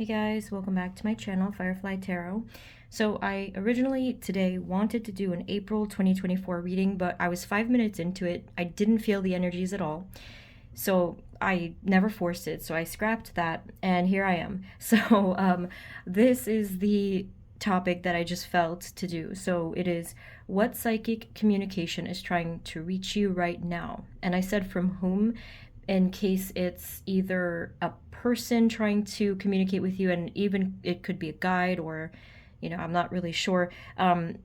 Hey guys, welcome back to my channel, Firefly Tarot. So I originally today wanted to do an April 2024 reading, but I was 5 minutes into it. I didn't feel the energies at all. So I never forced it, so I scrapped that, and here I am. So this is the topic that I just felt to do. So it is, what psychic communication is trying to reach you right now? And I said from whom, in case it's either a person trying to communicate with you, and even it could be a guide, or I'm not really sure.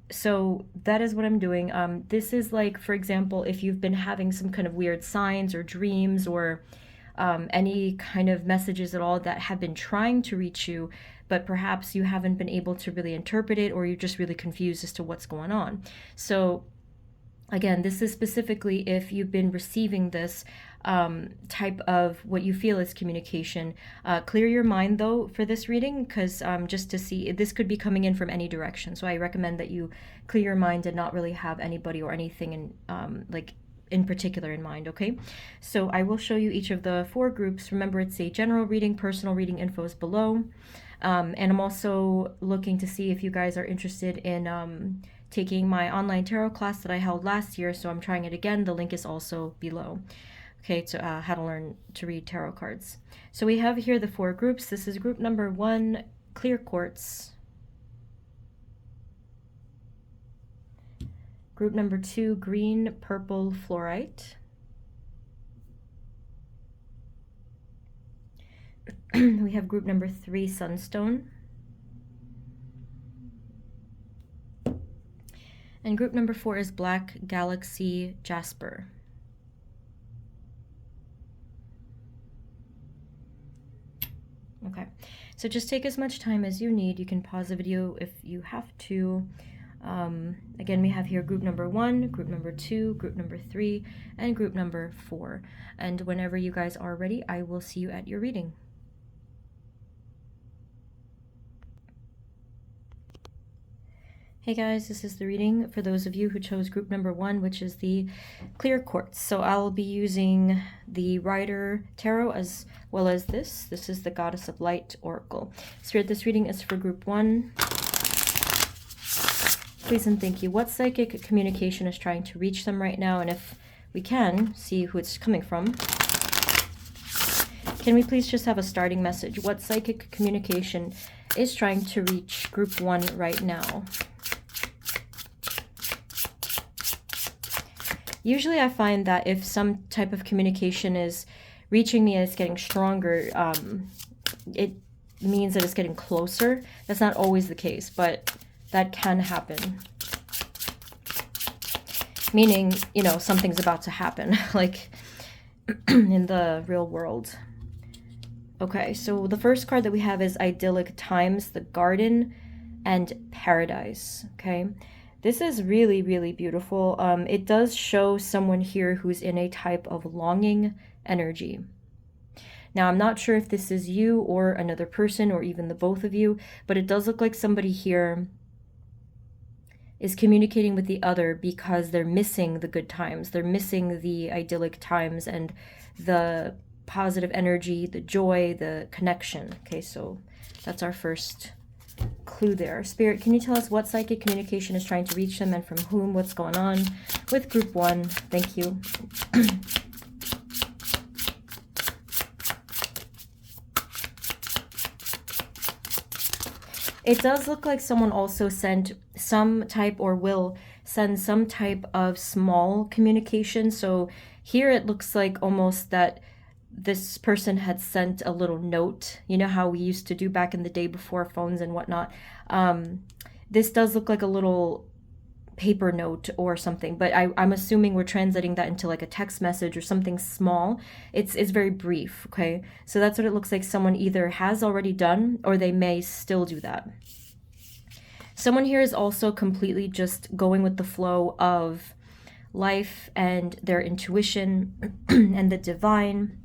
So that is what I'm doing. This is like, for example, if you've been having some kind of weird signs or dreams, or any kind of messages at all that have been trying to reach you, but perhaps you haven't been able to really interpret it, or you're just really confused as to what's going on. So again, this is specifically if you've been receiving this type of what you feel is communication. Clear your mind though for this reading, because just to see, this could be coming in from any direction. So I recommend that you clear your mind and not really have anybody or anything in particular in mind, okay? So I will show you each of the 4 groups. Remember, it's a general reading, personal reading info is below. And I'm also looking to see if you guys are interested in taking my online tarot class that I held last year, so I'm trying it again. The link is also below. Okay, to how to learn to read tarot cards. So we have here the 4 groups. This is group number 1, clear quartz. Group number 2, green purple fluorite. We have group number 3, sunstone. And group number 4 is black galaxy jasper. Okay, so just take as much time as you need. You can pause the video if you have to. Again, we have here group number 1, group number 2, group number 3, and group number 4. And whenever you guys are ready, I will see you at your reading. Hey guys, this is the reading for those of you who chose group number 1, which is the clear quartz. So I'll be using the Rider Tarot as well as this. This is the Goddess of Light Oracle. Spirit, this reading is for group 1. Please and thank you. What psychic communication is trying to reach them right now? And if we can, see who it's coming from. Can we please just have a starting message? What psychic communication is trying to reach group 1 right now? Usually I find that if some type of communication is reaching me and it's getting stronger, it means that it's getting closer. That's not always the case, but that can happen. Meaning, something's about to happen, like in the real world. Okay, so the first card that we have is Idyllic Times, the Garden, and Paradise, okay? This is really, really beautiful. It does show someone here who's in a type of longing energy. Now, I'm not sure if this is you or another person or even the both of you, but it does look like somebody here is communicating with the other because they're missing the good times. They're missing the idyllic times and the positive energy, the joy, the connection. Okay, so that's our first clue there. Spirit, can you tell us what psychic communication is trying to reach them and from whom? What's going on with group 1? Thank you. It does look like someone also sent some type, or will send some type of small communication. So here it looks like almost that this person had sent a little note. You know how we used to do back in the day before phones and whatnot. This does look like a little paper note or something, but I'm assuming we're translating that into like a text message or something small. It's very brief, okay? So that's what it looks like someone either has already done, or they may still do that. Someone here is also completely just going with the flow of life and their intuition and the divine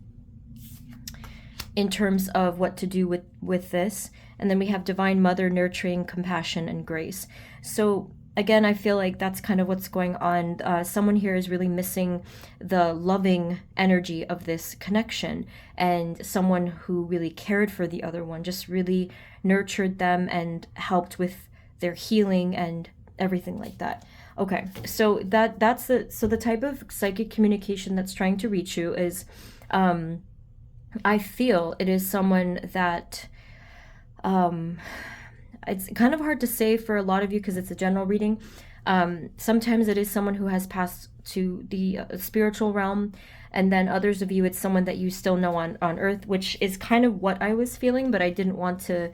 in terms of what to do with this. And then we have Divine Mother, nurturing, compassion, and grace. So again, I feel like that's kind of what's going on. Someone here is really missing the loving energy of this connection, and someone who really cared for the other one, just really nurtured them and helped with their healing and everything like that. Okay, so that's the type of psychic communication that's trying to reach you is, I feel it is someone that, it's kind of hard to say for a lot of you because it's a general reading. Sometimes it is someone who has passed to the spiritual realm, and then others of you, it's someone that you still know on earth, which is kind of what I was feeling, but I didn't want to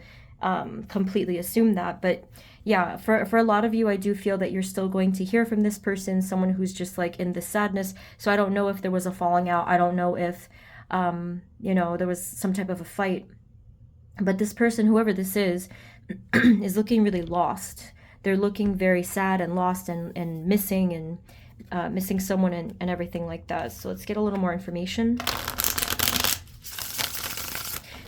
completely assume that. But yeah, for a lot of you, I do feel that you're still going to hear from this person, someone who's just like in this sadness. So I don't know if there was a falling out. I don't know if, you know, there was some type of a fight. But this person, whoever this is looking really lost. They're looking very sad and lost and missing, and missing someone and everything like that. So let's get a little more information.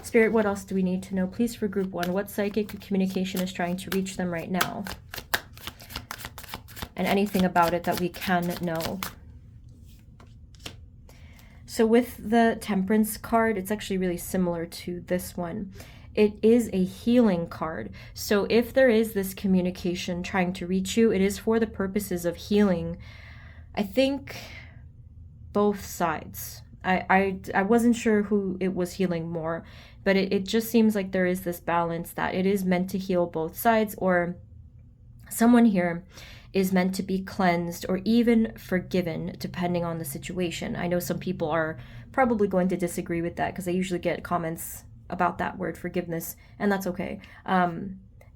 Spirit, what else do we need to know? Please, for group 1, what psychic communication is trying to reach them right now? And anything about it that we can know. So with the Temperance card, it's actually really similar to this one. It is a healing card. So if there is this communication trying to reach you, it is for the purposes of healing, I think, both sides. I wasn't sure who it was healing more, but it just seems like there is this balance that it is meant to heal both sides, or someone here is meant to be cleansed or even forgiven, depending on the situation. I know some people are probably going to disagree with that because I usually get comments about that word forgiveness, and that's okay.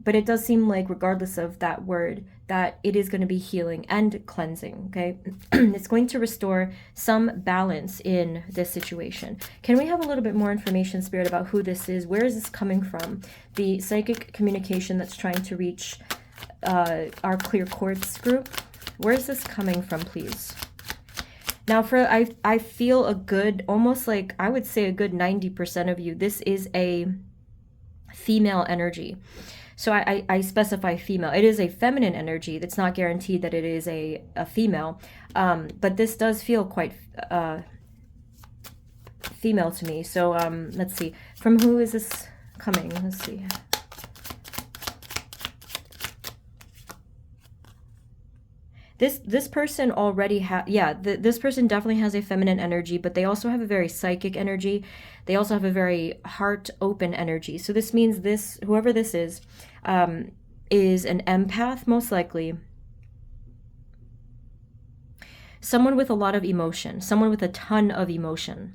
But it does seem like, regardless of that word, that it is going to be healing and cleansing, okay? It's going to restore some balance in this situation. Can we have a little bit more information, Spirit, about who this is? Where is this coming from? The psychic communication that's trying to reach our clear quartz group. Where is this coming from, please? Now, I feel a good, almost like, I would say a good 90% of you, this is a female energy. So I specify female. It is a feminine energy. It's not guaranteed that it is a female. But this does feel quite female to me. So let's see. From who is this coming? Let's see. This person already this person definitely has a feminine energy, but they also have a very psychic energy. They also have a very heart open energy. So this means whoever this is an empath, most likely. Someone with a lot of emotion, someone with a ton of emotion.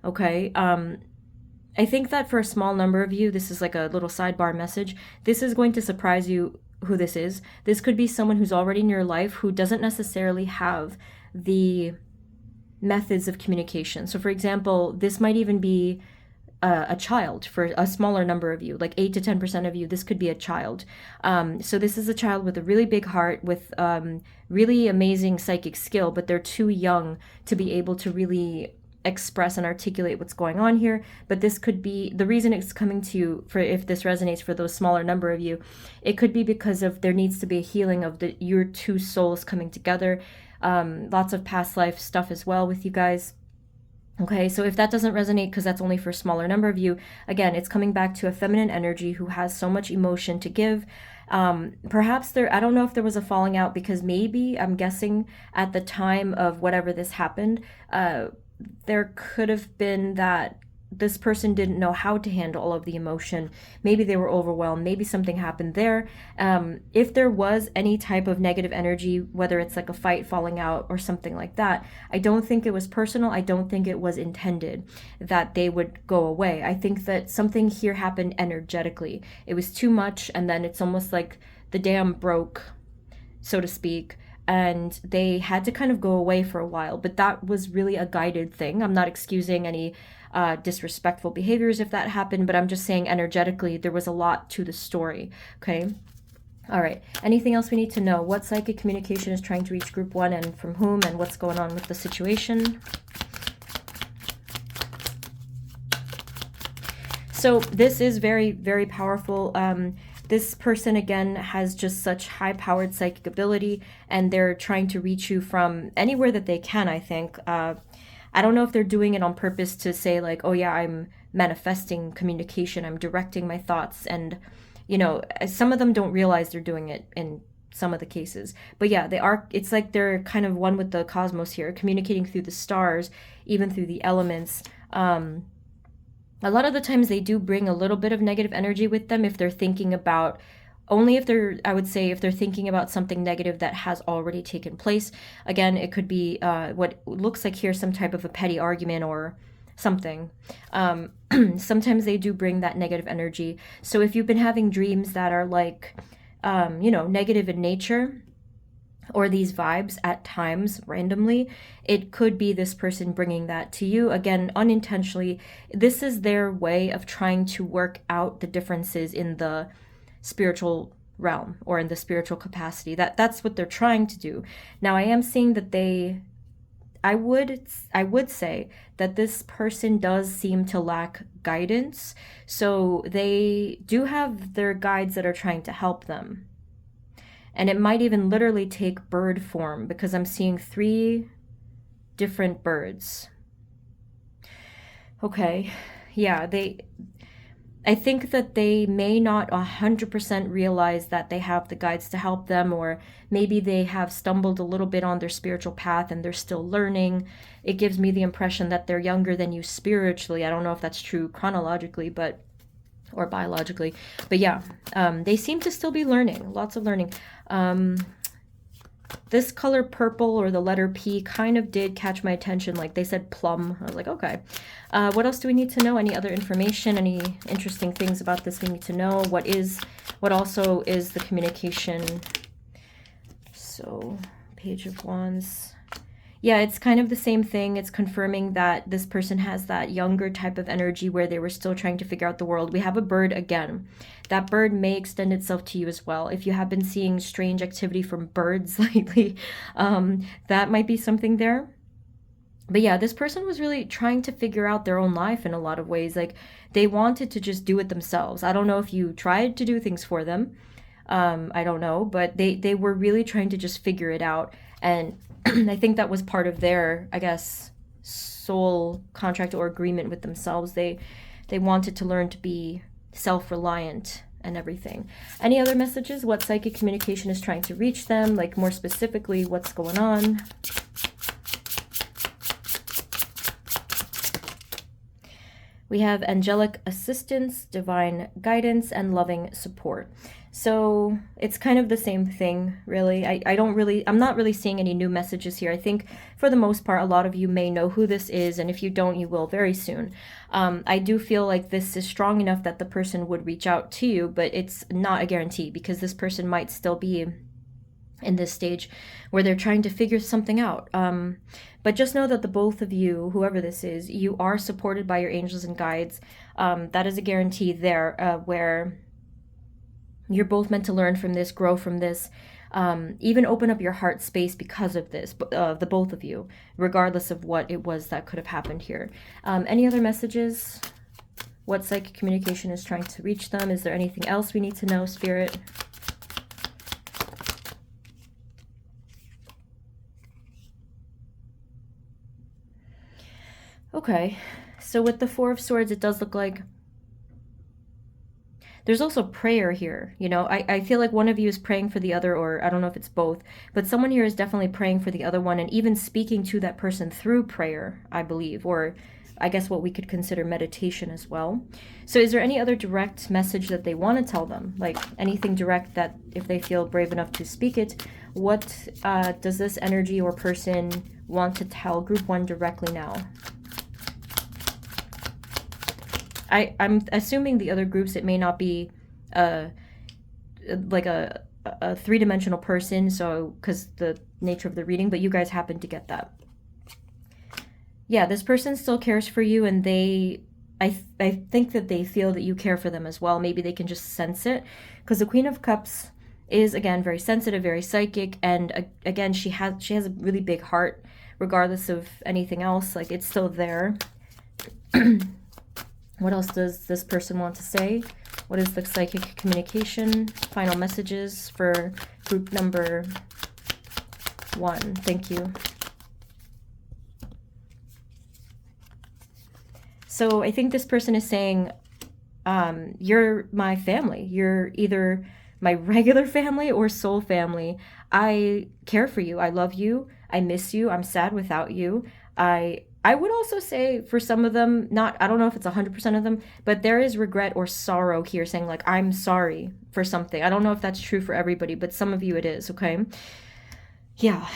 Okay. I think that for a small number of you, this is like a little sidebar message. This is going to surprise you who this is. This could be someone who's already in your life who doesn't necessarily have the methods of communication. So for example, this might even be a child for a smaller number of you, like 8 to 10% of you. This could be a child. So this is a child with a really big heart, with really amazing psychic skill, but they're too young to be able to really express and articulate what's going on here. But this could be the reason it's coming to you, for if this resonates for those smaller number of you, it could be because of there needs to be a healing of your two souls coming together. Lots of past life stuff as well with you guys. Okay, so if that doesn't resonate, because that's only for a smaller number of you, again, it's coming back to a feminine energy who has so much emotion to give. Perhaps I don't know if there was a falling out, because maybe, I'm guessing, at the time of whatever this happened, there could have been that this person didn't know how to handle all of the emotion. Maybe they were overwhelmed. Maybe something happened there. If there was any type of negative energy, whether it's like a fight, falling out, or something like that, I don't think it was personal. I don't think it was intended that they would go away. I think that something here happened energetically. It was too much, and then it's almost like the dam broke, so to speak, and they had to kind of go away for a while. But that was really a guided thing. I'm not excusing any disrespectful behaviors if that happened, but I'm just saying energetically there was a lot to the story. Okay. All right. Anything else we need to know? What psychic communication is trying to reach group 1, and from whom, and what's going on with the situation? So this is very, very powerful. this person, again, has just such high-powered psychic ability, and they're trying to reach you from anywhere that they can, I think. I don't know if they're doing it on purpose to say like, oh yeah, I'm manifesting communication, I'm directing my thoughts, and some of them don't realize they're doing it in some of the cases. But yeah, they are, it's like they're kind of one with the cosmos here, communicating through the stars, even through the elements. A lot of the times they do bring a little bit of negative energy with them if they're thinking about, only if they're, I would say, if they're thinking about something negative that has already taken place. Again, it could be what looks like here, some type of a petty argument or something. Sometimes they do bring that negative energy. So if you've been having dreams that are like, negative in nature, or these vibes at times randomly, it could be this person bringing that to you, again, unintentionally. This is their way of trying to work out the differences in the spiritual realm or in the spiritual capacity. That's what they're trying to do. Now, I am seeing that I would say that this person does seem to lack guidance. So they do have their guides that are trying to help them. And it might even literally take bird form, because I'm seeing 3 different birds. Okay, yeah, I think that they may not 100% realize that they have the guides to help them, or maybe they have stumbled a little bit on their spiritual path and they're still learning. It gives me the impression that they're younger than you spiritually. I don't know if that's true chronologically, or biologically, but yeah, they seem to still be learning, lots of learning. This color purple, or the letter P, kind of did catch my attention. Like they said plum. I was like, okay. What else do we need to know? Any other information? Any interesting things about this we need to know? What also is the communication? So, Page of Wands. Yeah, it's kind of the same thing. It's confirming that this person has that younger type of energy where they were still trying to figure out the world. We have a bird again. That bird may extend itself to you as well. If you have been seeing strange activity from birds lately, that might be something there. But yeah, this person was really trying to figure out their own life in a lot of ways. Like they wanted to just do it themselves. I don't know if you tried to do things for them. I don't know, but they were really trying to just figure it out. And I think that was part of their, I guess, soul contract or agreement with themselves. They wanted to learn to be self-reliant and everything. Any other messages? What psychic communication is trying to reach them? Like more specifically, what's going on? We have angelic assistance, divine guidance, and loving support. So it's kind of the same thing, really. I'm not really seeing any new messages here. I think for the most part, a lot of you may know who this is, and if you don't, you will very soon. I do feel like this is strong enough that the person would reach out to you, but it's not a guarantee, because this person might still be in this stage where they're trying to figure something out. But just know that the both of you, whoever this is, you are supported by your angels and guides. That is a guarantee there, where you're both meant to learn from this, grow from this, even open up your heart space because of this, the both of you, regardless of what it was that could have happened here. Any other messages? What psychic communication is trying to reach them? Is there anything else we need to know, Spirit? Okay, so with the Four of Swords, it does look like there's also prayer here. I feel like one of you is praying for the other, or I don't know if it's both, but someone here is definitely praying for the other one, and even speaking to that person through prayer, I believe, or I guess what we could consider meditation as well. So is there any other direct message that they want to tell them? Like anything direct that if they feel brave enough to speak it, what does this energy or person want to tell Group 1 directly now? I'm assuming the other groups, it may not be like a three-dimensional person, so because the nature of the reading, but you guys happen to get that. Yeah, this person still cares for you, and I think that they feel that you care for them as well. Maybe they can just sense it, because the Queen of Cups is, again, very sensitive, very psychic, and again, she has a really big heart, regardless of anything else. Like, it's still there. What else does this person want to say? What is the psychic communication? Final messages for group number 1. Thank you. So I think this person is saying, you're my family. You're either my regular family or soul family. I care for you. I love you. I miss you. I'm sad without you. I would also say for some of them, not, I don't know if it's 100% of them, but there is regret or sorrow here, saying like, I'm sorry for something. I don't know if that's true for everybody, but some of you it is, okay? Yeah.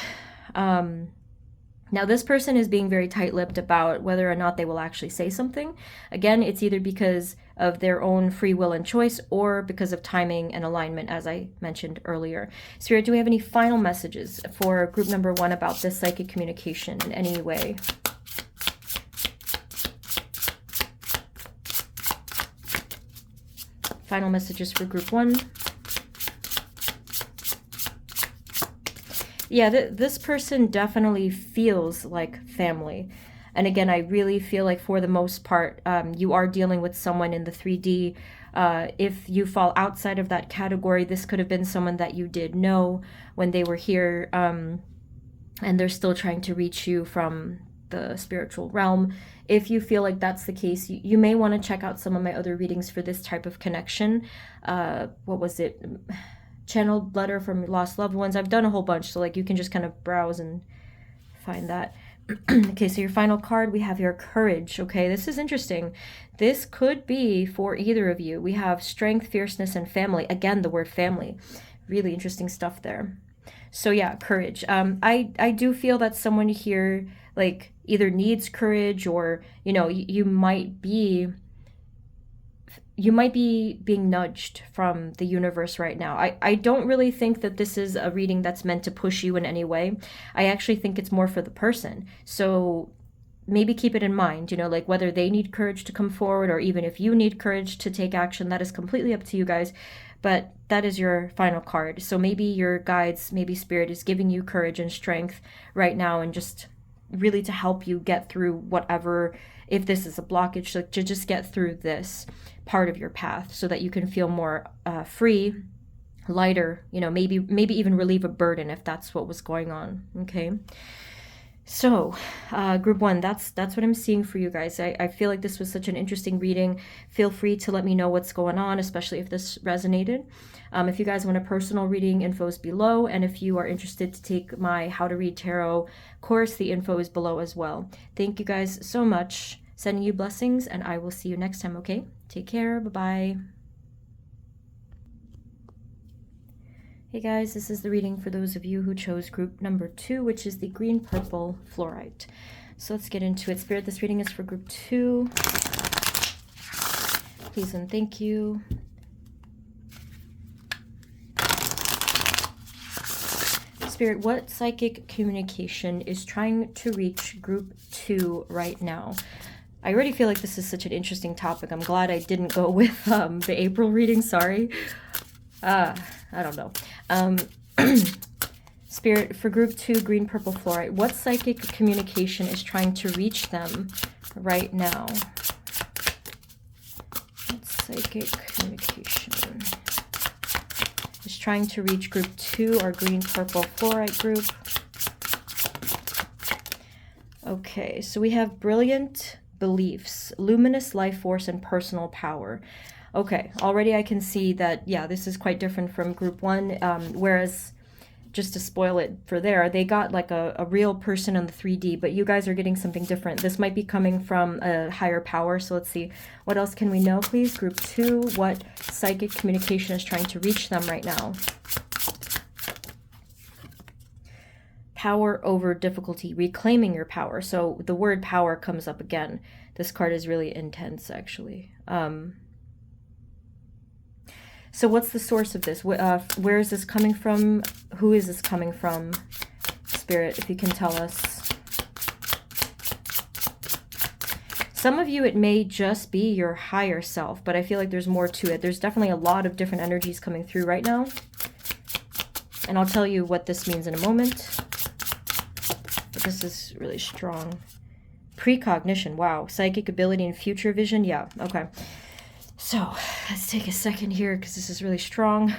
Now this person is being very tight-lipped about whether or not they will actually say something. Again, it's either because of their own free will and choice or because of timing and alignment, as I mentioned earlier. Spirit, do we have any final messages for group number 1 about this psychic communication in any way? Final messages for group 1. Yeah, this person definitely feels like family. And again, I really feel like for the most part, you are dealing with someone in the 3D. If you fall outside of that category, this could have been someone that you did know when they were here, and they're still trying to reach you from the spiritual realm. If you feel like that's the case, you may want to check out some of my other readings for this type of connection. What was it? Channeled letter from lost loved ones. I've done a whole bunch, so like you can just kind of browse and find that. Okay, so your final card, we have your courage. Okay, this is interesting. This could be for either of you. We have strength, fierceness, and family. Again, the word family. Really interesting stuff there. So yeah, courage. I do feel that someone here like either needs courage, or you know, you might be being nudged from the universe right now. I don't really think that this is a reading that's meant to push you in any way. I actually think it's more for the person. So maybe keep it in mind, you know, like whether they need courage to come forward or even if you need courage to take action, that is completely up to you guys. But that is your final card. So maybe your guides, maybe spirit is giving you courage and strength right now, and just really to help you get through whatever, if this is a blockage, like to just get through this part of your path so that you can feel more free, lighter, you know, maybe even relieve a burden if that's what was going on. Okay, so group 1, that's what I'm seeing for you guys. I feel like this was such an interesting reading. Feel free to let me know what's going on, especially if this resonated. If you guys want a personal reading, info is below, and if you are interested to take my How to Read Tarot course, the info is below as well. Thank you guys so much. Sending you blessings, and I will see you next time, okay? Take care. Bye-bye. Hey guys, this is the reading for those of you who chose group number 2, which is the green-purple fluorite. So let's get into it. Spirit, this reading is for group 2. Please and thank you. Spirit, what psychic communication is trying to reach group 2 right now? I already feel like this is such an interesting topic. I'm glad I didn't go with the April reading. Sorry. I don't know. Spirit, for group 2, green, purple, fluorite, what psychic communication is trying to reach them right now? What psychic communication is trying to reach group 2, our green, purple, fluorite group? Okay, so we have brilliant beliefs, luminous life force, and personal power. Okay, already I can see that, yeah, this is quite different from group 1, whereas, just to spoil it for there, they got like a real person on the 3D, but you guys are getting something different. This might be coming from a higher power, so let's see. What else can we know, please? Group 2, what psychic communication is trying to reach them right now? Power over difficulty, reclaiming your power. So the word power comes up again. This card is really intense, actually. So what's the source of this? Where is this coming from? Who is this coming from? Spirit, if you can tell us. Some of you, it may just be your higher self, but I feel like there's more to it. There's definitely a lot of different energies coming through right now. And I'll tell you what this means in a moment. But this is really strong. Precognition. Wow. Psychic ability and future vision. Yeah. Okay. So let's take a second here because this is really strong.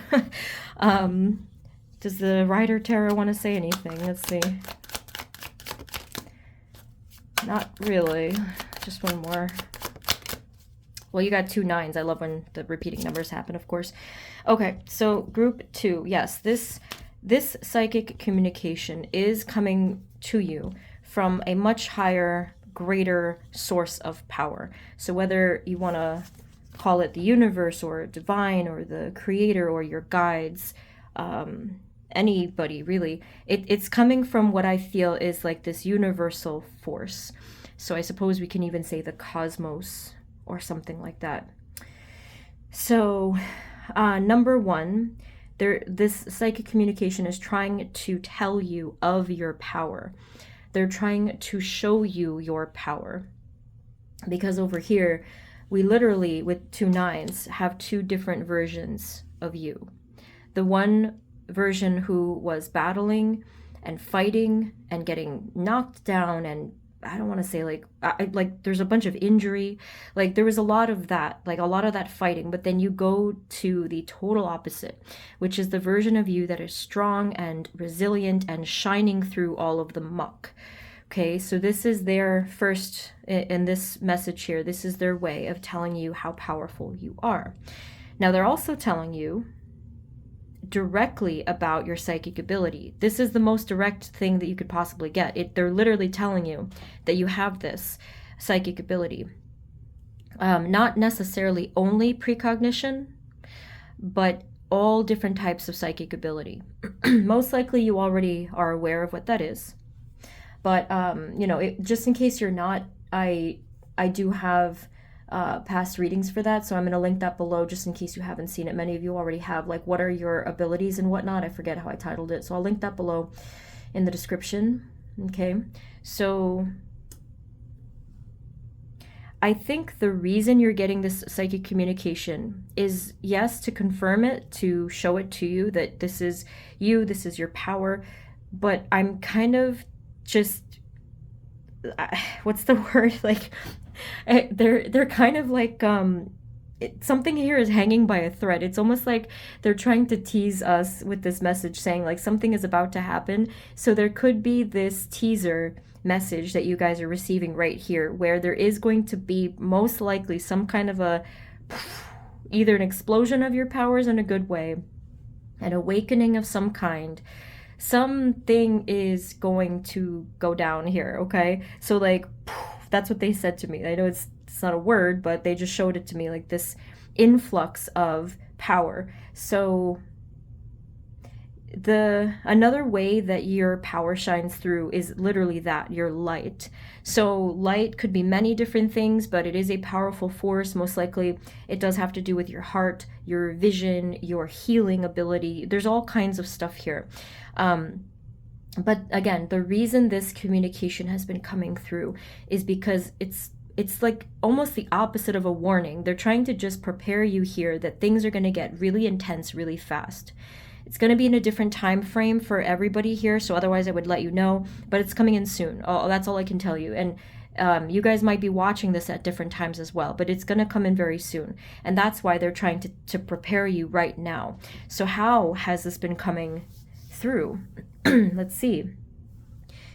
Does the Rider Tarot want to say anything? Let's see. Not really. Just one more. Well, you got 2 9s. I love when the repeating numbers happen, of course. Okay, so group 2. Yes, this psychic communication is coming to you from a much higher, greater source of power. So whether you want to call it the universe or divine or the creator or your guides, anybody really, it's coming from what I feel is like this universal force. So I suppose we can even say the cosmos or something like that. So number 1, this psychic communication is trying to tell you of your power. They're trying to show you your power, because over here we literally, with 2 9s, have 2 different versions of you. The one version who was battling and fighting and getting knocked down, and I don't want to say like there's a bunch of injury, like there was a lot of that, like a lot of that fighting. But then you go to the total opposite, which is the version of you that is strong and resilient and shining through all of the muck. Okay, so this is their first, in this message here, this is their way of telling you how powerful you are. Now they're also telling you directly about your psychic ability. This is the most direct thing that you could possibly get. They're literally telling you that you have this psychic ability. Not necessarily only precognition, but all different types of psychic ability. Most likely you already are aware of what that is. But, you know, just in case you're not, I do have past readings for that, so I'm going to link that below just in case you haven't seen it. Many of you already have, like, what are your abilities and whatnot. I forget how I titled it, so I'll link that below in the description. Okay, so I think the reason you're getting this psychic communication is, yes, to confirm it, to show it to you that this is you, this is your power, but I'm kind of just, what's the word, like, they're kind of like, something here is hanging by a thread. It's almost like they're trying to tease us with this message, saying like something is about to happen. So there could be this teaser message that you guys are receiving right here, where there is going to be most likely some kind of a, either an explosion of your powers in a good way, an awakening of some kind. Something is going to go down here, okay? So like, that's what they said to me. I know it's not a word, but they just showed it to me, like this influx of power. So another way that your power shines through is literally that, your light. So light could be many different things, but it is a powerful force. Most likely it does have to do with your heart, your vision, your healing ability. There's all kinds of stuff here. But again, the reason this communication has been coming through is because it's like almost the opposite of a warning. They're trying to just prepare you here that things are going to get really intense really fast. It's going to be in a different time frame for everybody here, so otherwise I would let you know, but it's coming in soon. Oh, that's all I can tell you. And you guys might be watching this at different times as well, but it's going to come in very soon. And that's why they're trying to prepare you right now. So how has this been coming through? Let's see.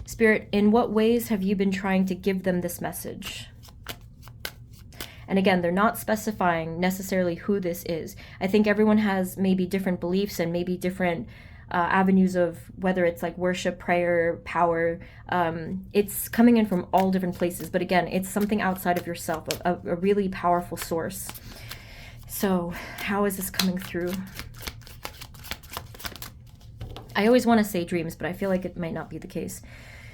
Spirit, in what ways have you been trying to give them this message? And again, they're not specifying necessarily who this is. I think everyone has maybe different beliefs and maybe different avenues of whether it's like worship, prayer, power. It's coming in from all different places. But again, it's something outside of yourself, a really powerful source. So how is this coming through? I always want to say dreams, but I feel like it might not be the case.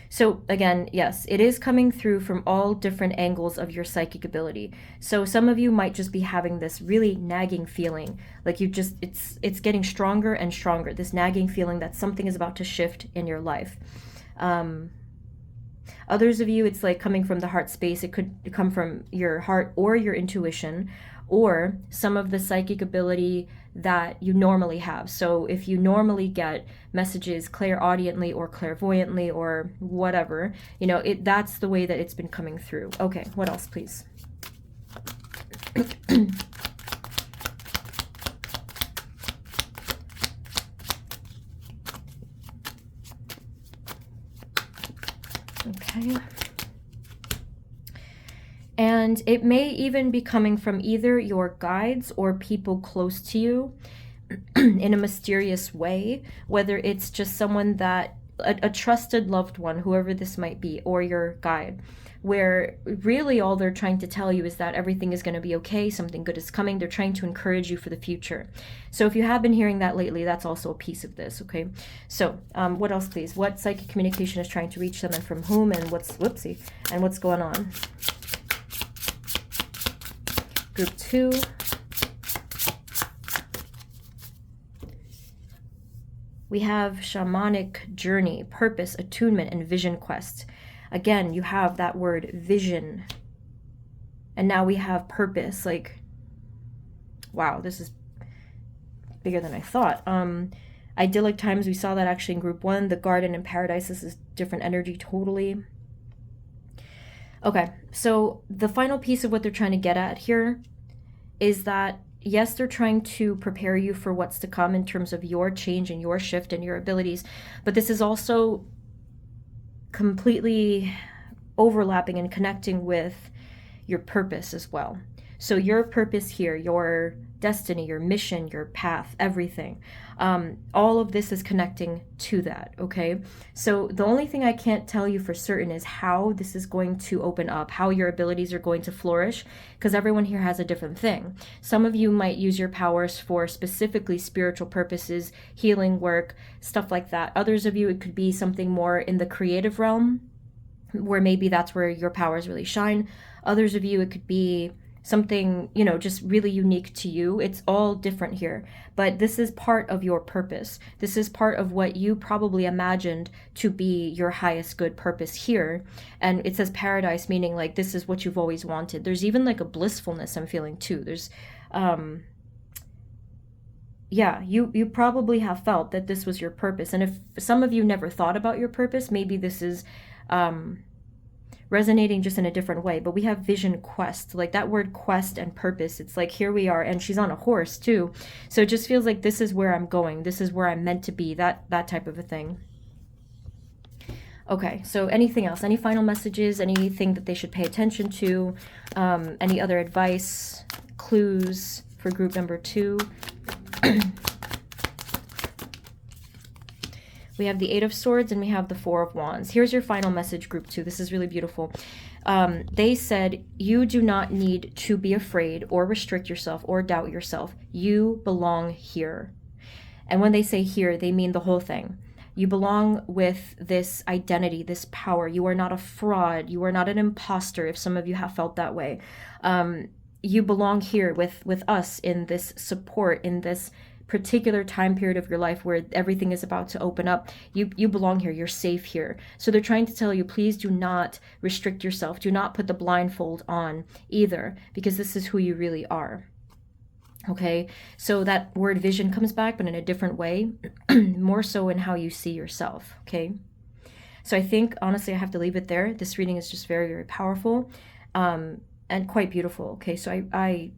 So again, yes, it is coming through from all different angles of your psychic ability. So some of you might just be having this really nagging feeling, like it's getting stronger and stronger, this nagging feeling that something is about to shift in your life. Others of you, it's like coming from the heart space. It could come from your heart or your intuition, or some of the psychic ability that you normally have. So if you normally get messages clairaudiently or clairvoyantly or whatever, you know, that's the way that it's been coming through. Okay, what else, please? Okay. And it may even be coming from either your guides or people close to you in a mysterious way, whether it's just someone that, a trusted loved one, whoever this might be, or your guide, where really all they're trying to tell you is that everything is going to be okay, something good is coming. They're trying to encourage you for the future. So if you have been hearing that lately, that's also a piece of this, okay? So what else, please? What psychic communication is trying to reach them, and from whom, and what's, whoopsie, and what's going on? Group 2. We have shamanic journey, purpose, attunement, and vision quest. Again, you have that word vision. And now we have purpose. Like, wow, this is bigger than I thought. Idyllic times, we saw that actually in group 1. The garden and paradise, this is different energy totally. Okay, so the final piece of what they're trying to get at here is that, yes, they're trying to prepare you for what's to come in terms of your change and your shift and your abilities, but this is also completely overlapping and connecting with your purpose as well. So your purpose here, your destiny, your mission, your path, everything, all of this is connecting to that, okay? So the only thing I can't tell you for certain is how this is going to open up, how your abilities are going to flourish, because everyone here has a different thing. Some of you might use your powers for specifically spiritual purposes, healing work, stuff like that. Others of you, it could be something more in the creative realm, where maybe that's where your powers really shine. Others of you, it could be something, you know, just really unique to you. It's all different here, but this is part of your purpose. This is part of what you probably imagined to be your highest good purpose here. And it says paradise, meaning like this is what you've always wanted. There's even like a blissfulness I'm feeling too. There's yeah, you probably have felt that this was your purpose. And if some of you never thought about your purpose, maybe this is resonating just in a different way. But we have vision quest, like that word quest and purpose. It's like, here we are, and she's on a horse too. So it just feels like this is where I'm going. This is where I'm meant to be, that type of a thing. Okay, so anything else? Any final messages? Anything that they should pay attention to? Any other advice, clues for group number 2? We have the 8 of Swords and we have the 4 of Wands. Here's your final message, group 2. This is really beautiful. They said, you do not need to be afraid or restrict yourself or doubt yourself. You belong here. And when they say here, they mean the whole thing. You belong with this identity, this power. You are not a fraud. You are not an imposter, if some of you have felt that way. You belong here with us in this support, in this particular time period of your life where everything is about to open up. You belong here. You're safe here. So they're trying to tell you, please do not restrict yourself. Do not put the blindfold on either, because this is who you really are. Okay, so that word vision comes back, but in a different way, more so in how you see yourself. Okay, so I think honestly I have to leave it there. This reading is just very, very powerful and quite beautiful. Okay, so I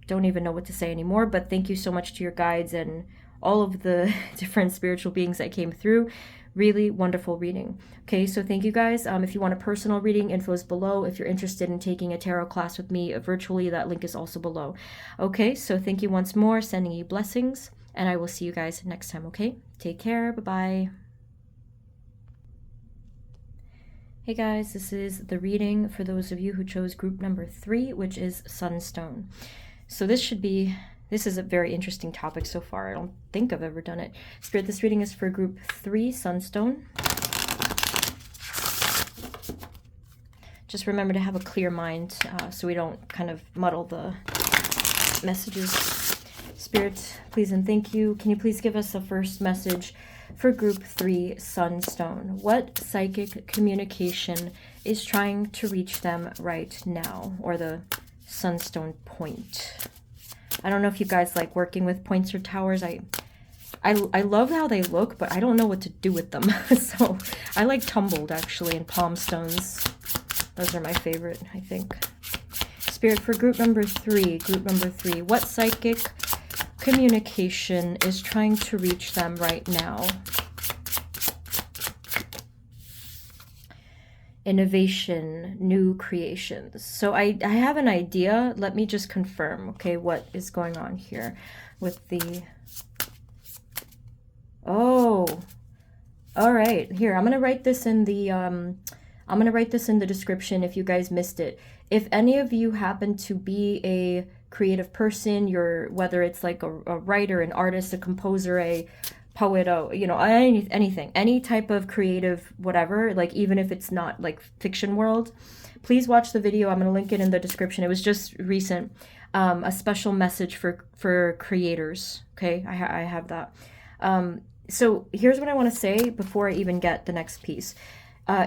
don't even know what to say anymore, but thank you so much to your guides and all of the different spiritual beings that came through. Really wonderful reading. Okay, so thank you guys. If you want a personal reading, info is below. If you're interested in taking a tarot class with me virtually, that link is also below. Okay, so thank you once more, sending you blessings, and I will see you guys next time, okay? Take care, bye-bye. Hey guys, this is the reading for those of you who chose group number 3, which is Sunstone. So this is a very interesting topic so far. I don't think I've ever done it. Spirit, this reading is for group 3, Sunstone. Just remember to have a clear mind so we don't kind of muddle the messages. Spirit, please and thank you. Can you please give us a first message for group 3, Sunstone? What psychic communication is trying to reach them right now, or the Sunstone point? I don't know if you guys like working with points or towers. I love how they look, but I don't know what to do with them. So I like tumbled, actually, and palm stones. Those are my favorite, I think. Spirit, for group number 3, what psychic communication is trying to reach them right now? Innovation, new creations. So I have an idea. Let me just confirm, okay, what is going on here with the... Oh, all right. Here, I'm going to write this in the description if you guys missed it. If any of you happen to be a creative person, whether it's like a writer, an artist, a composer, a poet, anything, any type of creative whatever, like even if it's not like fiction world, please watch the video. I'm going to link it in the description. It was just recent. A special message for creators. Okay, I have that. So here's what I want to say before I even get the next piece.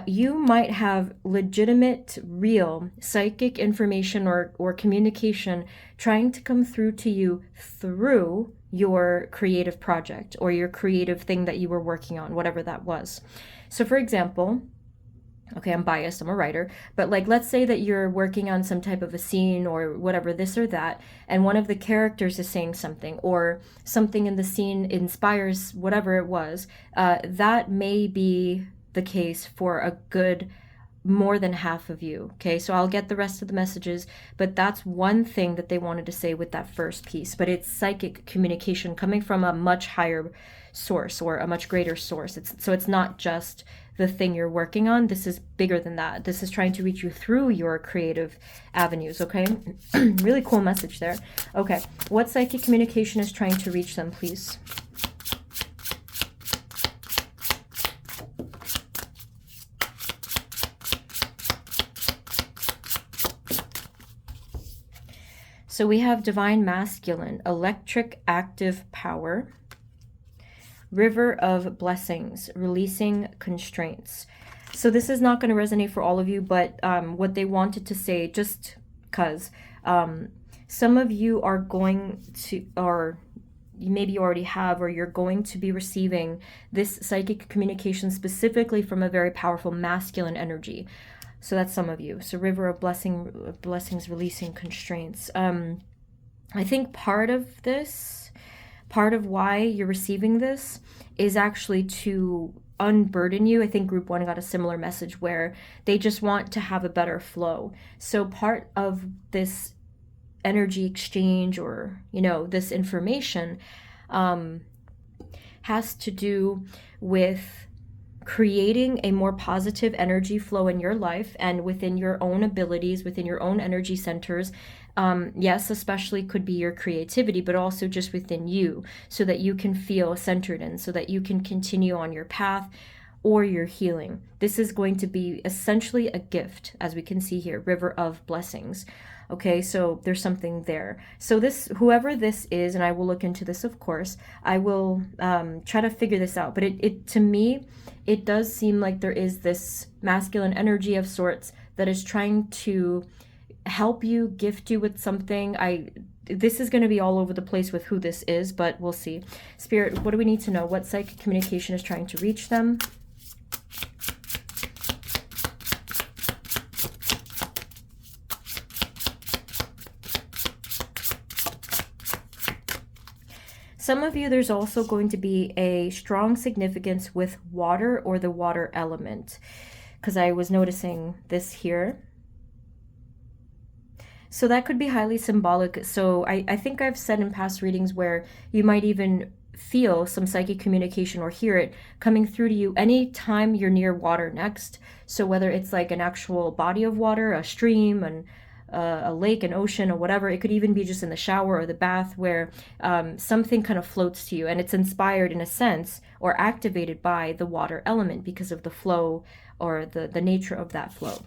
You might have legitimate, real psychic information or communication trying to come through to you through your creative project or your creative thing that you were working on, whatever that was. So for example, okay, I'm biased, I'm a writer, but like, let's say that you're working on some type of a scene or whatever, this or that, and one of the characters is saying something, or something in the scene inspires whatever it was, that may be the case for a good more than half of you. Okay, so I'll get the rest of the messages, but that's one thing that they wanted to say with that first piece. But it's psychic communication coming from a much higher source or a much greater source. So it's not just the thing you're working on. This is bigger than that. This is trying to reach you through your creative avenues. Okay, really cool message there. Okay, what psychic communication is trying to reach them, please? So we have divine masculine, electric active power, river of blessings, releasing constraints. So this is not going to resonate for all of you, but what they wanted to say, just because some of you are going to, or maybe you already have, or you're going to be receiving this psychic communication specifically from a very powerful masculine energy. So that's some of you. So river of blessings, releasing constraints. I think part of why you're receiving this is actually to unburden you. I think group 1 got a similar message where they just want to have a better flow. So part of this energy exchange, or, this information has to do with creating a more positive energy flow in your life and within your own abilities, within your own energy centers. Yes, especially could be your creativity, but also just within you, so that you can feel centered in, so that you can continue on your path or your healing. This is going to be essentially a gift, as we can see here, river of blessings. Okay, so there's something there. So this, whoever this is, and I will look into this, of course, I will try to figure this out. But it to me, it does seem like there is this masculine energy of sorts that is trying to help you, gift you with something. This is going to be all over the place with who this is, but we'll see. Spirit, what do we need to know? What psychic communication is trying to reach them? Some of you, there's also going to be a strong significance with water or the water element, because I was noticing this here. So that could be highly symbolic. So I think I've said in past readings where you might even feel some psychic communication or hear it coming through to you anytime you're near water next. So whether it's like an actual body of water, a stream, and a lake, an ocean, or whatever. It could even be just in the shower or the bath where something kind of floats to you, and it's inspired in a sense or activated by the water element because of the flow or the nature of that flow.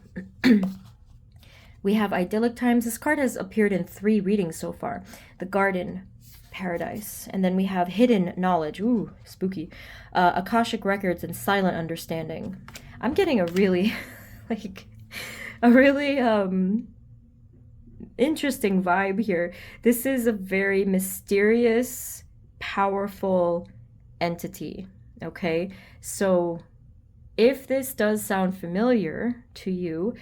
We have idyllic times. This card has appeared in 3 readings so far. The garden, paradise, and then we have hidden knowledge. Ooh, spooky. Akashic records and silent understanding. I'm getting a really interesting vibe here. This is a very mysterious, powerful entity, okay? So if this does sound familiar to you,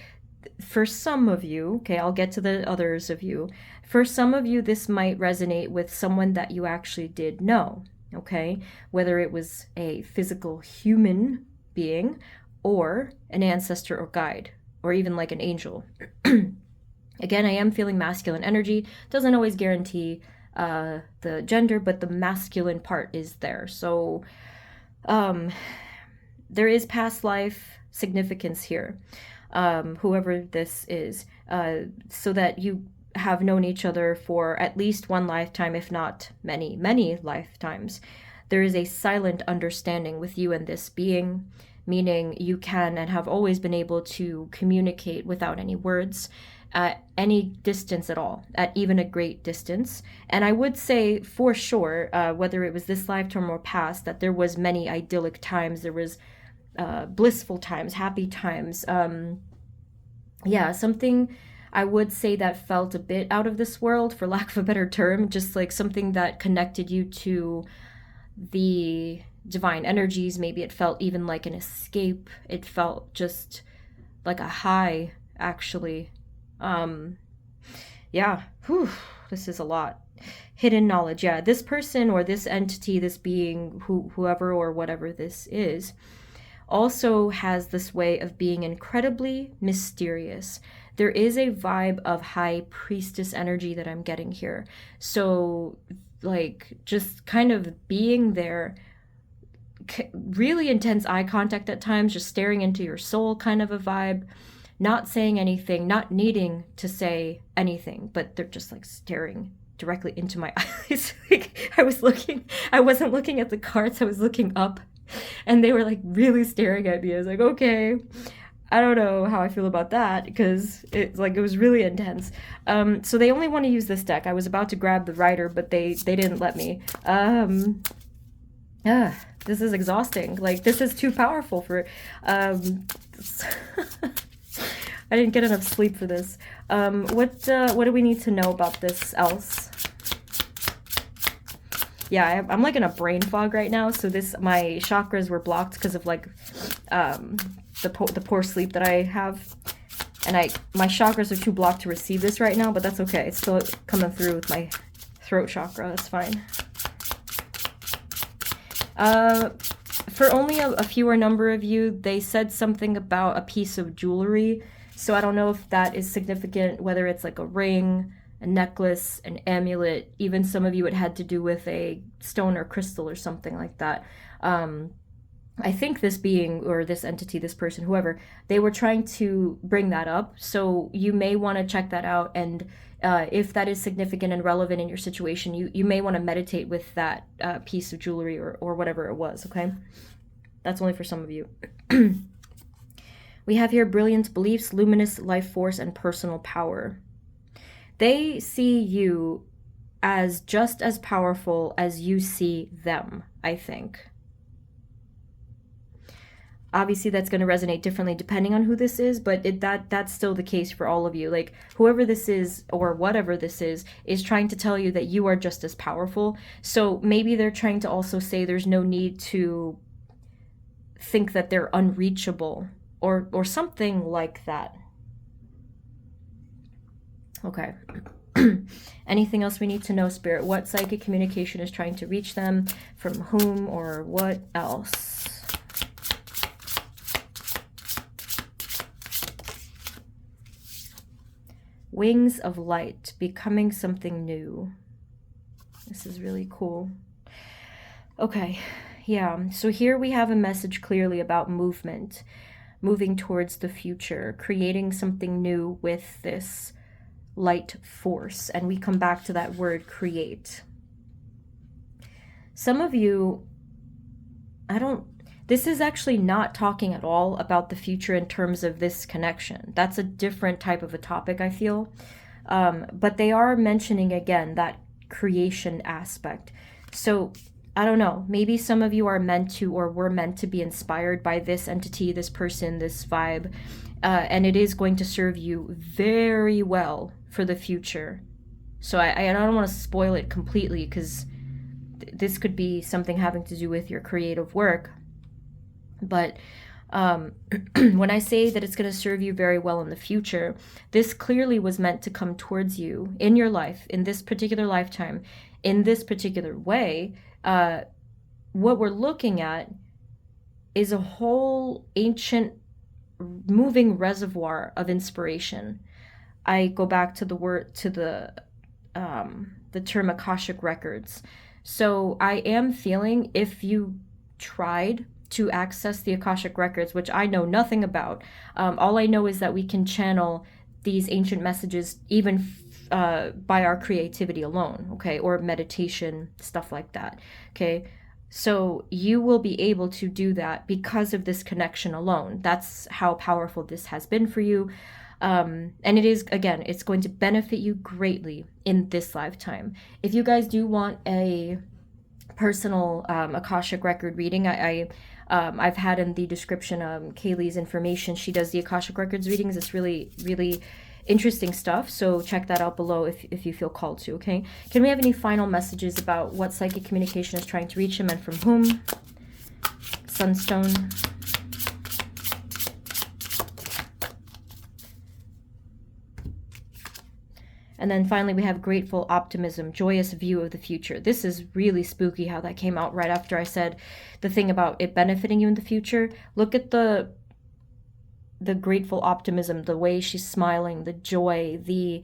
for some of you, okay, I'll get to the others of you. For some of you, this might resonate with someone that you actually did know, okay? Whether it was a physical human being or an ancestor or guide, or even like an angel. Again, I am feeling masculine energy. Doesn't always guarantee the gender, but the masculine part is there. So there is past life significance here, whoever this is, so that you have known each other for at least one lifetime, if not many, many lifetimes. There is a silent understanding with you and this being, meaning you can and have always been able to communicate without any words at any distance at all, at even a great distance. And I would say for sure, whether it was this lifetime or past, that there was many idyllic times, there was blissful times, happy times. Yeah, something I would say that felt a bit out of this world, for lack of a better term, just like something that connected you to the divine energies. Maybe it felt even like an escape. It felt just like a high, actually. Yeah, whew, this is a lot. Hidden knowledge, yeah. This person or this entity, this being, whoever or whatever this is, also has this way of being incredibly mysterious. There is a vibe of high priestess energy that I'm getting here. So, like, just kind of being there, really intense eye contact at times, just staring into your soul kind of a vibe, not saying anything, not needing to say anything, but they're just like staring directly into my eyes. Like, I wasn't looking at the cards, I was looking up, and they were like really staring at me. I was like, okay, I don't know how I feel about that, because it was really intense. So they only want to use this deck. I was about to grab the Rider, but they didn't let me. This is exhausting. Like, this is too powerful for I didn't get enough sleep for this. What do we need to know about this else? Yeah, I'm like in a brain fog right now. So my chakras were blocked because of like the poor sleep that I have, and my chakras are too blocked to receive this right now. But that's okay. It's still coming through with my throat chakra. That's fine. For only a fewer number of you, they said something about a piece of jewelry. So I don't know if that is significant, whether it's like a ring, a necklace, an amulet. Even some of you it had to do with a stone or crystal or something like that. I think this being, or this entity, this person, whoever, they were trying to bring that up. So you may want to check that out. And if that is significant and relevant in your situation, you may want to meditate with that piece of jewelry or whatever it was, okay? That's only for some of you. We have here brilliant beliefs, luminous life force, and personal power. They see you as just as powerful as you see them, I think. Obviously, that's going to resonate differently depending on who this is, but that's still the case for all of you. Like, whoever this is or whatever this is trying to tell you that you are just as powerful. So maybe they're trying to also say there's no need to think that they're unreachable or something like that. Okay. Anything else we need to know, Spirit? What psychic communication is trying to reach them? From whom or what else? Wings of light, becoming something new. This is really cool. Okay, yeah. So here we have a message clearly about movement, moving towards the future, creating something new with this light force. And we come back to that word, create. Some of you, this is actually not talking at all about the future in terms of this connection. That's a different type of a topic, I feel. But they are mentioning, again, that creation aspect. So, I don't know, maybe some of you are meant to or were meant to be inspired by this entity, this person, this vibe. And it is going to serve you very well for the future. So I don't want to spoil it completely, because this could be something having to do with your creative work. But when I say that it's going to serve you very well in the future, this clearly was meant to come towards you in your life, in this particular lifetime, in this particular way. What we're looking at is a whole ancient moving reservoir of inspiration. I go back to the term Akashic records. So I am feeling, if you tried to access the Akashic records, which I know nothing about, all I know is that we can channel these ancient messages even by our creativity alone, okay, or meditation, stuff like that, okay. So you will be able to do that because of this connection alone. That's how powerful this has been for you. And it is, again, it's going to benefit you greatly in this lifetime. If you guys do want a personal Akashic record reading, I've had in the description Kaylee's information. She does the Akashic records readings. It's really, really interesting stuff. So check that out below if you feel called to, okay? Can we have any final messages about what psychic communication is trying to reach him and from whom? Sunstone. And then finally, we have grateful optimism, joyous view of the future. This is really spooky how that came out right after I said the thing about it benefiting you in the future. Look at the grateful optimism, the way she's smiling, the joy, the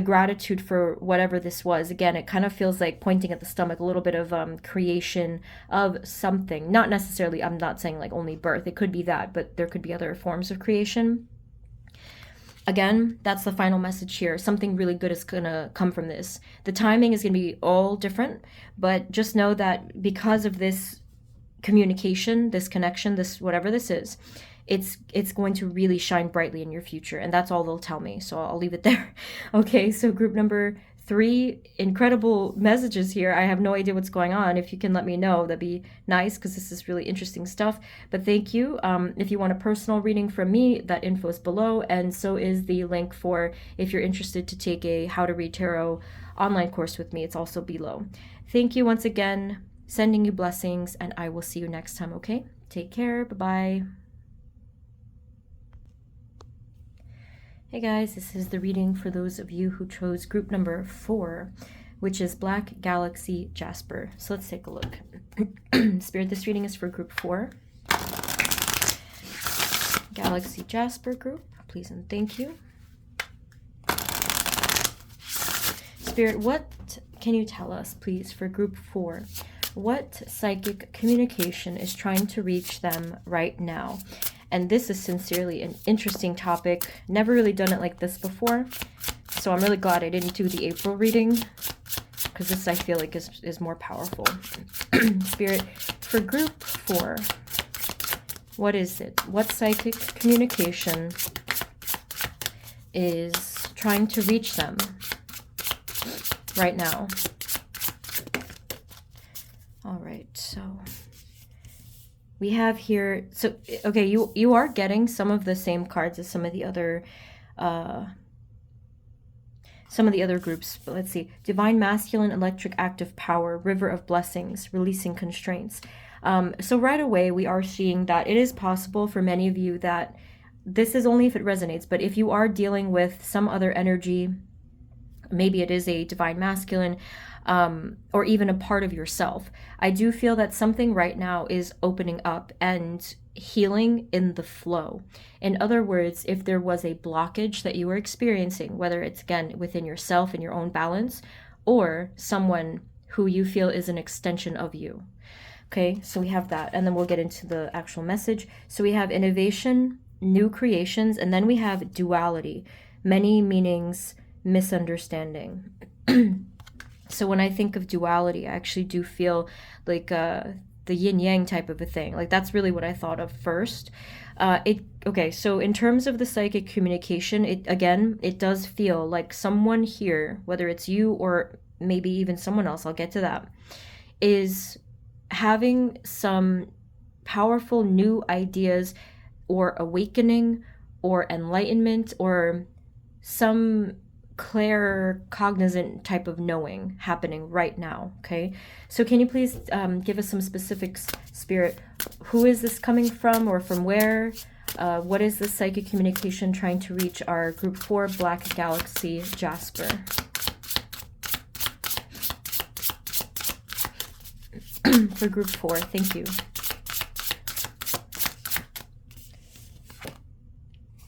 gratitude for whatever this was. Again, it kind of feels like pointing at the stomach, a little bit of creation of something. Not necessarily, I'm not saying like only birth. It could be that, but there could be other forms of creation. Again, that's the final message here. Something really good is going to come from this. The timing is going to be all different, but just know that because of this communication, this connection, this whatever this is, it's going to really shine brightly in your future, and that's all they'll tell me. So I'll leave it there. Okay, so group number 3, incredible messages here. I have no idea what's going on. If you can let me know, that'd be nice, because this is really interesting stuff. But thank you. If you want a personal reading from me, that info is below, and so is the link for if you're interested to take a How to Read Tarot online course with me. It's also below. Thank you once again. Sending you blessings, and I will see you next time, okay? Take care. Bye-bye. Hey guys, this is the reading for those of you who chose group number 4, which is Black Galaxy Jasper. So let's take a look. Spirit, this reading is for group 4. Galaxy Jasper group, please and thank you. Spirit, what can you tell us, please, for group 4? What psychic communication is trying to reach them right now? And this is sincerely an interesting topic. Never really done it like this before. So I'm really glad I didn't do the April reading, because this I feel like is more powerful. Spirit, for group 4, what is it? What psychic communication is trying to reach them right now? All right, so we have here, so okay, you are getting some of the same cards as some of the other groups, but let's see. Divine Masculine, Electric Active Power, River of Blessings, Releasing Constraints. So right away we are seeing that it is possible for many of you that this is only if it resonates, but if you are dealing with some other energy, maybe it is a Divine Masculine, or even a part of yourself, I do feel that something right now is opening up and healing in the flow. In other words, if there was a blockage that you were experiencing, whether it's again within yourself and your own balance, or someone who you feel is an extension of you. Okay, so we have that, and then we'll get into the actual message. So we have innovation, new creations, and then we have duality, many meanings, misunderstanding. So when I think of duality, I actually do feel like the yin-yang type of a thing. Like that's really what I thought of first. Okay, so in terms of the psychic communication, it does feel like someone here, whether it's you or maybe even someone else, I'll get to that, is having some powerful new ideas or awakening or enlightenment or some claircognizant type of knowing happening right now, okay? So can you please give us some specifics, Spirit? Who is this coming from, or from where? What is this psychic communication trying to reach our group 4 Black Galaxy Jasper? For group 4, thank you.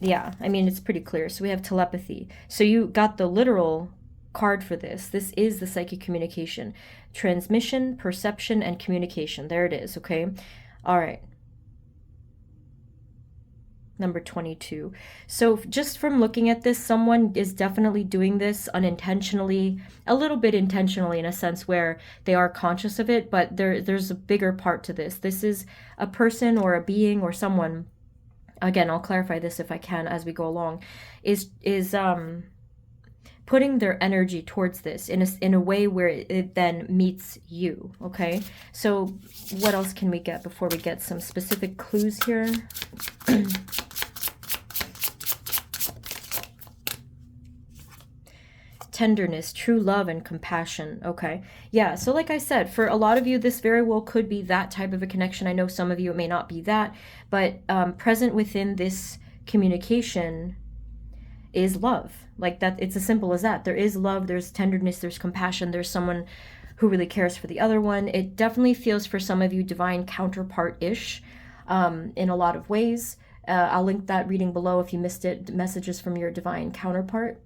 Yeah, I mean, it's pretty clear. So we have telepathy. So you got the literal card for this. This is the psychic communication. Transmission, perception, and communication. There it is, okay? All right. Number 22. So just from looking at this, someone is definitely doing this unintentionally, a little bit intentionally in a sense where they are conscious of it, but there's a bigger part to this. This is a person or a being or someone, again, I'll clarify this if I can as we go along, is putting their energy towards this in a way where it then meets you, okay? So what else can we get before we get some specific clues here? Tenderness, true love, and compassion. Okay. Yeah. So like I said, for a lot of you, this very well could be that type of a connection. I know some of you, it may not be that, but present within this communication is love. Like that, it's as simple as that. There is love, there's tenderness, there's compassion, there's someone who really cares for the other one. It definitely feels for some of you divine counterpart-ish in a lot of ways. I'll link that reading below if you missed it, messages from your divine counterpart.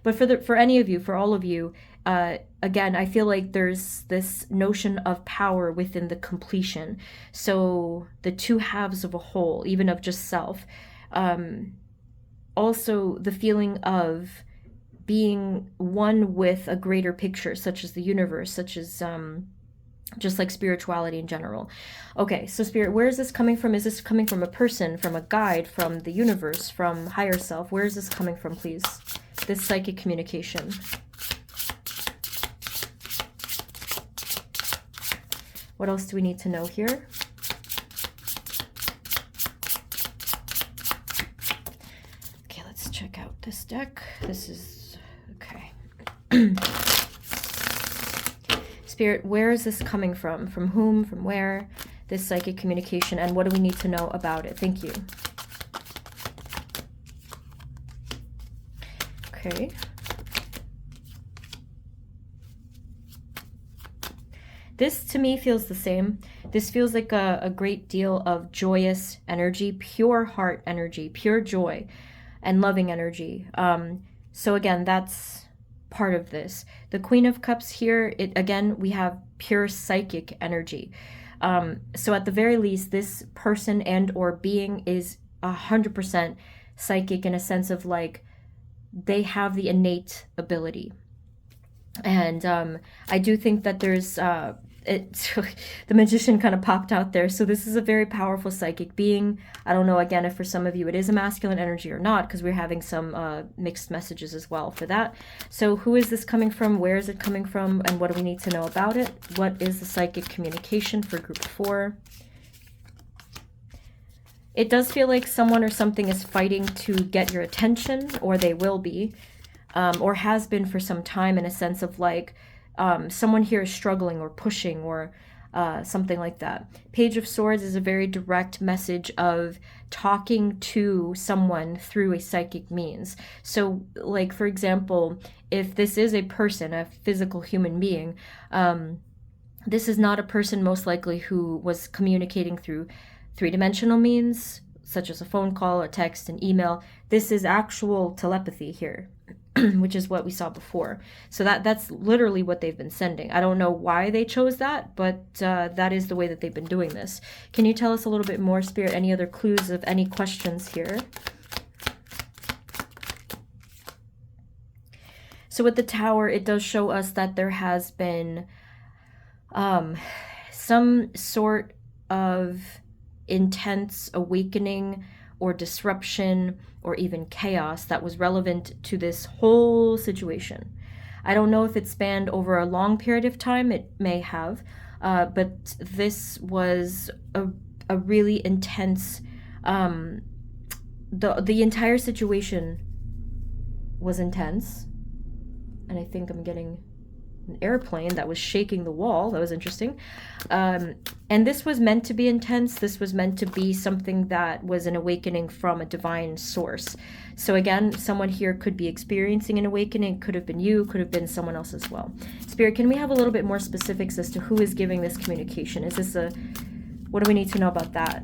But for any of you, for all of you, again, I feel like there's this notion of power within the completion. So the two halves of a whole, even of just self. Also the feeling of being one with a greater picture, such as the universe, such as just like spirituality in general. Okay, so Spirit, where is this coming from? Is this coming from a person, from a guide, from the universe, from higher self? Where is this coming from, please? This psychic communication. What else do we need to know here? Okay, let's check out this deck. This is, okay. Spirit, where is this coming from? From whom? From where? This psychic communication, and what do we need to know about it? Thank you. Okay. This to me feels the same. This feels like a great deal of joyous energy, pure heart energy, pure joy and loving energy. So again, that's part of this. The Queen of Cups here, again, we have pure psychic energy. So at the very least, this person and or being is 100% psychic in a sense of like, they have the innate ability. And I do think that there's the Magician kind of popped out there. So this is a very powerful psychic being. I don't know, again, if for some of you it is a masculine energy or not, because we're having some mixed messages as well for that. So who is this coming from? Where is it coming from? And what do we need to know about it? What is the psychic communication for group 4? It does feel like someone or something is fighting to get your attention, or they will be, or has been for some time, in a sense of like someone here is struggling or pushing or something like that. Page of Swords is a very direct message of talking to someone through a psychic means. So like, for example, if this is a person, a physical human being, this is not a person most likely who was communicating through three-dimensional means, such as a phone call, a text, an email. This is actual telepathy here, which is what we saw before. So that's literally what they've been sending. I don't know why they chose that, but that is the way that they've been doing this. Can you tell us a little bit more, Spirit? Any other clues of any questions here? So with the Tower, it does show us that there has been some sort of intense awakening or disruption or even chaos that was relevant to this whole situation. I don't know if it spanned over a long period of time. It may have, but this was a really intense, the entire situation was intense. And I think I'm getting an airplane that was shaking the wall. That was interesting. And this was meant to be intense. This was meant to be something that was an awakening from a divine source. So again, someone here could be experiencing an awakening. Could have been you, could have been someone else as well. Spirit, can we have a little bit more specifics as to who is giving this communication? Is this what do we need to know about that?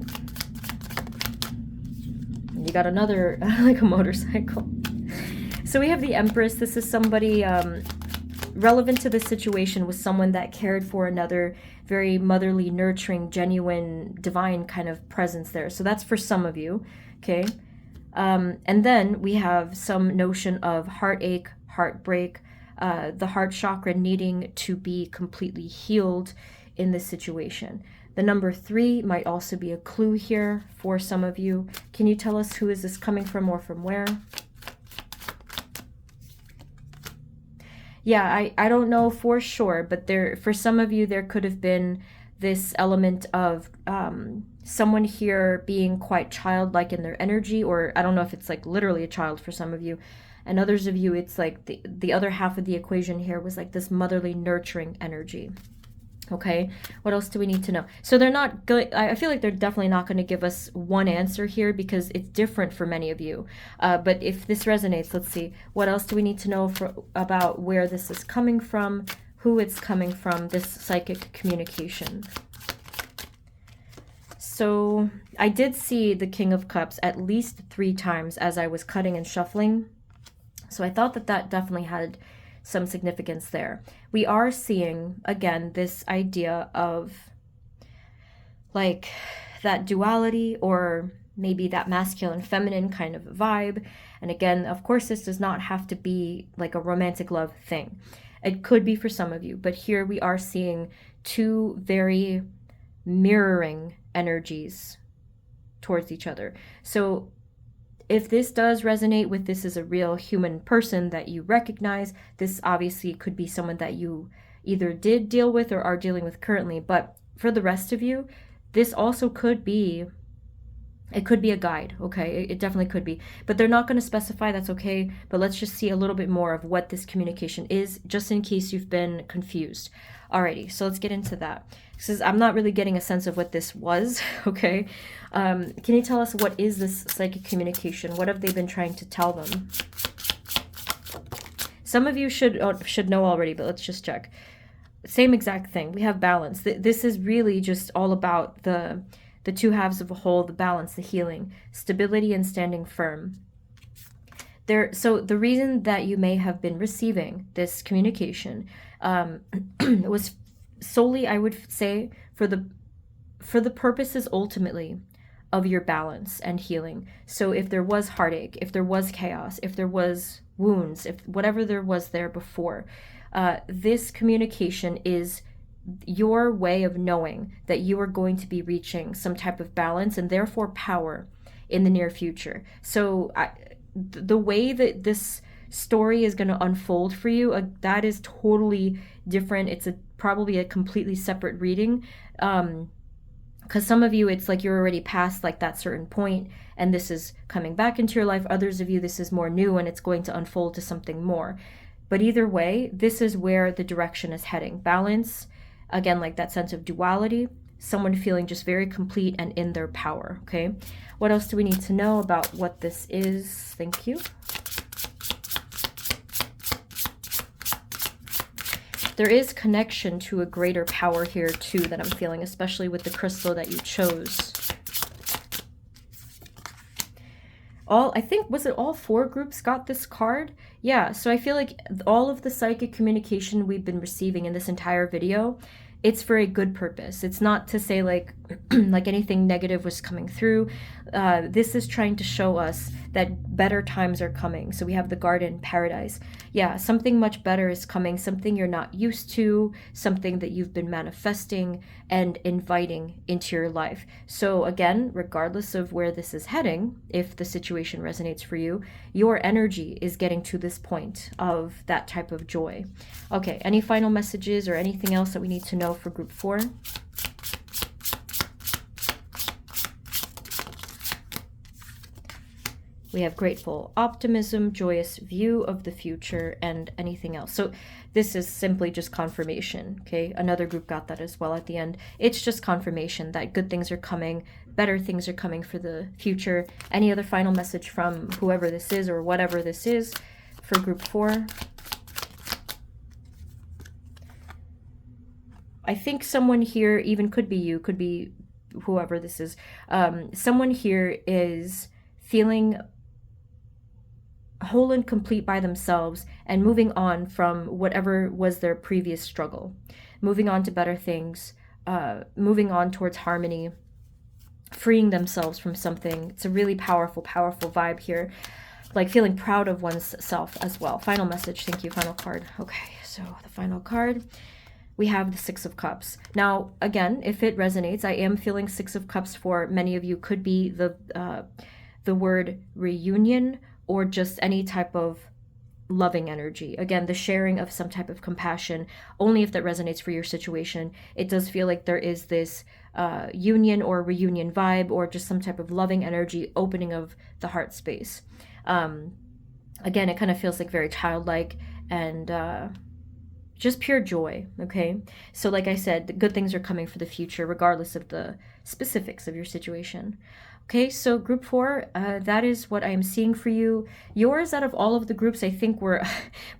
And you got another, like a motorcycle. So we have the Empress. This is somebody relevant to this situation, was someone that cared for another, very motherly, nurturing, genuine, divine kind of presence there. So that's for some of you, okay? And then we have some notion of heartache, heartbreak, the heart chakra needing to be completely healed in this situation. The number 3 might also be a clue here for some of you. Can you tell us who is this coming from or from where? Yeah, I don't know for sure, but there, for some of you, there could have been this element of someone here being quite childlike in their energy, or I don't know if it's like literally a child for some of you, and others of you, it's like the other half of the equation here was like this motherly, nurturing energy. Okay, what else do we need to know? So they're not going, I feel like they're definitely not going to give us one answer here because it's different for many of you. But if this resonates, let's see. What else do we need to know about where this is coming from, who it's coming from, this psychic communication? So I did see the King of Cups at least 3 times as I was cutting and shuffling. So I thought that that definitely had some significance there. We are seeing, again, this idea of like that duality, or maybe that masculine feminine kind of vibe. And again, of course, this does not have to be like a romantic love thing. It could be for some of you, but here we are seeing 2 very mirroring energies towards each other. So if this does resonate with, this is a real human person that you recognize, this obviously could be someone that you either did deal with or are dealing with currently. But for the rest of you, this also could be, it could be a guide, okay? It definitely could be. But they're not going to specify, that's okay. But let's just see a little bit more of what this communication is, just in case you've been confused. Alrighty, so let's get into that. Because I'm not really getting a sense of what this was, okay? Can you tell us what is this psychic communication? What have they been trying to tell them? Some of you should know already, but let's just check. Same exact thing. We have balance. This is really just all about the 2 halves of a whole, the balance, the healing, stability, and standing firm. So the reason that you may have been receiving this communication was solely, I would say, for the purposes ultimately of your balance and healing. So if there was heartache, if there was chaos, if there was wounds, if whatever there was there before, this communication is your way of knowing that you are going to be reaching some type of balance and therefore power in the near future. So the way that this story is going to unfold for you, that is totally different. It's probably a completely separate reading, because some of you, it's like you're already past like that certain point and this is coming back into your life. Others of you, this is more new and it's going to unfold to something more. But either way, this is where the direction is heading. Balance, again, like that sense of duality, someone feeling just very complete and in their power, okay? What else do we need to know about what this is? Thank you. There is connection to a greater power here too that I'm feeling, especially with the crystal that you chose. I think, was it all 4 groups got this card? Yeah, so I feel like all of the psychic communication we've been receiving in this entire video, it's for a good purpose. It's not to say like like anything negative was coming through. This is trying to show us that better times are coming. So we have the garden, paradise. Yeah, something much better is coming, something you're not used to, something that you've been manifesting and inviting into your life. So again, regardless of where this is heading, if the situation resonates for you, your energy is getting to this point of that type of joy. Okay, any final messages or anything else that we need to know for group 4? We have grateful optimism, joyous view of the future, and anything else. So this is simply just confirmation, okay? Another group got that as well at the end. It's just confirmation that good things are coming, better things are coming for the future. Any other final message from whoever this is or whatever this is for group 4? I think someone here, even could be you, could be whoever this is. Someone here is feeling whole and complete by themselves and moving on from whatever was their previous struggle, moving on to better things, moving on towards harmony, freeing themselves from something. It's a really powerful vibe here, like feeling proud of one's self as well. Final message. Thank you. Final card. Okay, so the final card, we have the Six of Cups. Now, again, if it resonates, I am feeling Six of Cups for many of you. Could be the word reunion, or just any type of loving energy. Again, the sharing of some type of compassion, only if that resonates for your situation. It does feel like there is this union or reunion vibe, or just some type of loving energy, opening of the heart space. Again, it kind of feels like very childlike and just pure joy, okay? So like I said, the good things are coming for the future, regardless of the specifics of your situation. Okay, so group 4, that is what I am seeing for you. Yours, out of all of the groups, I think were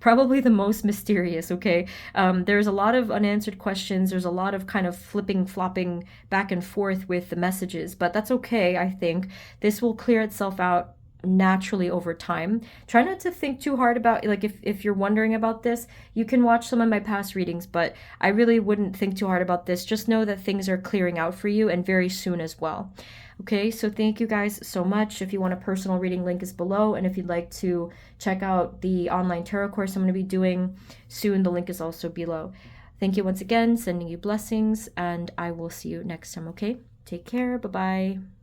probably the most mysterious, okay? There's a lot of unanswered questions. There's a lot of kind of flipping, flopping back and forth with the messages, but that's okay, I think. This will clear itself out naturally over time. Try not to think too hard about, like, if you're wondering about this, you can watch some of my past readings, but I really wouldn't think too hard about this. Just know that things are clearing out for you, and very soon as well. Okay, so thank you guys so much. If you want a personal reading, link is below, and if you'd like to check out the online tarot course I'm going to be doing soon, the link is also below. Thank you once again, sending you blessings, and I will see you next time, okay? Take care, bye-bye.